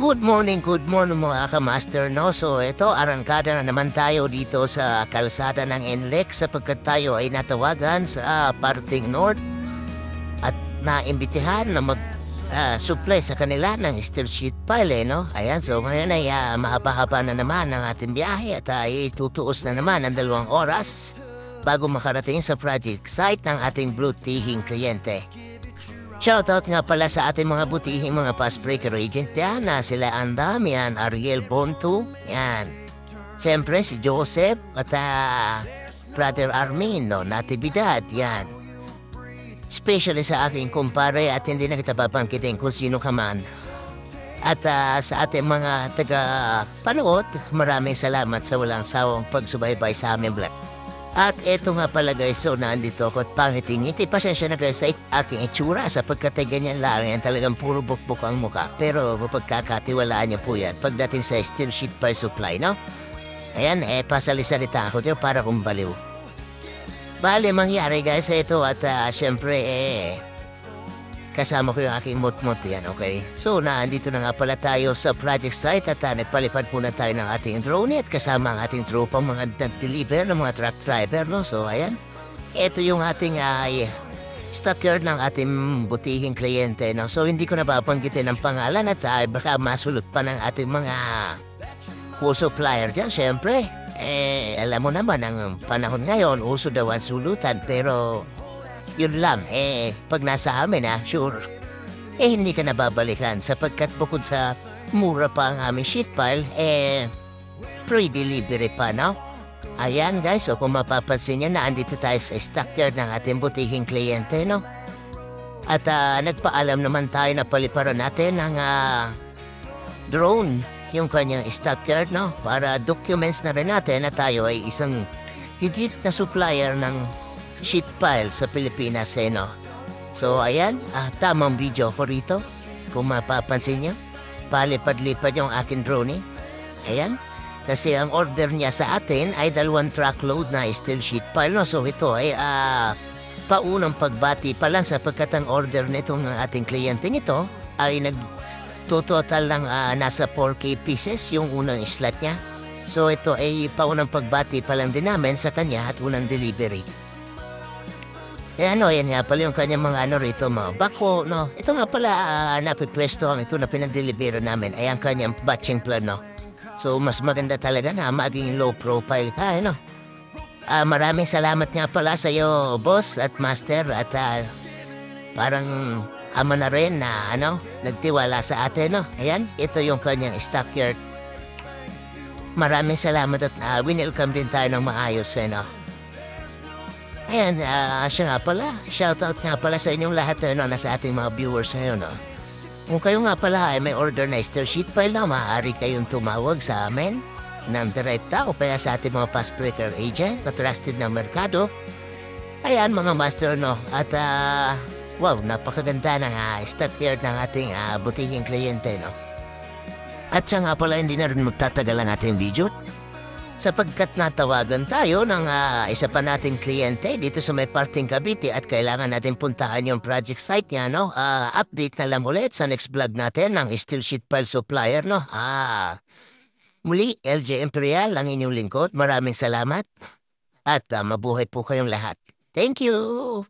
Good morning mga ka-master, no? So ito, arangkada na naman tayo dito sa kalsada ng NLEX sapagkat tayo ay natawagan sa parting North at naimbitihan na mag-supply sa kanila ng steel sheet pile, no? Ayan, so ngayon ay mahaba-haba na naman ang ating biyahe at ay tutuos na naman ang 2 oras bago makarating sa project site ng ating blue tihing kliyente. Shoutout nga pala sa ating mga butihing mga fast breaker agent yan na sila Andam, yan, Ariel Bontu, yan. Siyempre si Joseph at Brother Armin, no, Natividad, yan. Especially sa aking kumpare at hindi na kita babangkitin kung sino ka man. At sa ating mga taga-panood, maraming salamat sa walang sawang pagsubaybay sa aming vlog. At eto nga pala guys, so nandito ako at pangiting-ngiti. Pasensya na guys sa aking itsura sapagkat ay ganyan lang yan, talagang puro bukbuk ang muka. Pero mapagkakatiwalaan niyo po yan pagdating sa steel sheet pile supply, no? Ayan, pasalisalita ako dito para kung baliw. Bale, mangyari guys ito at syempre kasama ko yung aking mot-mot yan, okay? So, nandito na nga pala tayo sa project site at nagpalipad muna tayo ng ating drone at kasama ang ating tropa, mga nag-deliver ng mga truck driver, no? So, ayan. Ito yung ating stockyard ng ating butihing kliyente, no? So, hindi ko nababanggitin ang pangalan at baka masulot pa ng ating mga co-supplier dyan, syempre. Alam mo naman, ang panahon ngayon, uso daw ang sulutan, pero yun lang, pag nasa amin sure, hindi ka nababalikan sapagkat bukod sa mura pa ang aming sheet pile, free delivery pa, no? Ayan guys, so kung mapapansin nyo, naandito tayo sa stockyard ng ating butihing kliyente, no? At nagpaalam naman tayo na paliparan natin ng drone, yung kanyang stockyard, no? Para documents na rin natin na tayo ay isang legit na supplier ng sheet pile sa Pilipinas, no? So, ayan, tamang video ko rito. Kung mapapansin nyo, palipad-lipad yung aking drone, Ayan, kasi ang order niya sa atin ay 2 truckload na steel sheet pile, no? So, ito ay paunang pagbati pa lang sapagkat ang order nitong ating kliyente nito ay nagtototal lang nasa 4K pieces yung unang slot niya. So, ito ay paunang pagbati pa lang din namin sa kanya at unang delivery. Yan nga pala yung kanyang mga rito, mga bako, no? Ito nga pala, napipwesto ang ito na pinag-deliver namin ay ang kanyang batching plan, no? So, mas maganda talaga na maging low profile ka, no? Maraming salamat nga pala sa iyo, boss at master, at parang ama na rin na, nagtiwala sa atin, no? Ayan, ito yung kanyang stockyard. Maraming salamat at winelcome din tayo ng maayos, no? Ayan, siya nga pala. Shoutout nga pala sa inyong lahat na sa ating mga viewers ngayon, no? Kung kayo nga pala ay may order na steel sheet pile, na maaari kayong tumawag sa amin ng direkta o kaya sa ating mga fast breaker agent na trusted na merkado. Ayan, mga master, no? At wow, napakaganda ng stockyard ng ating butihing kliyente, no? At siya nga pala, hindi na rin magtatagal ang ating video sapagkat natawagan tayo ng isa pa nating kliyente dito sa may parting Cavite at kailangan natin puntahan yung project site niya, no? Update na lang ulit sa next vlog natin ng steel sheet pile supplier, no? Muli, LJ Imperial, ang inyong lingkod. Maraming salamat at mabuhay po kayong lahat. Thank you!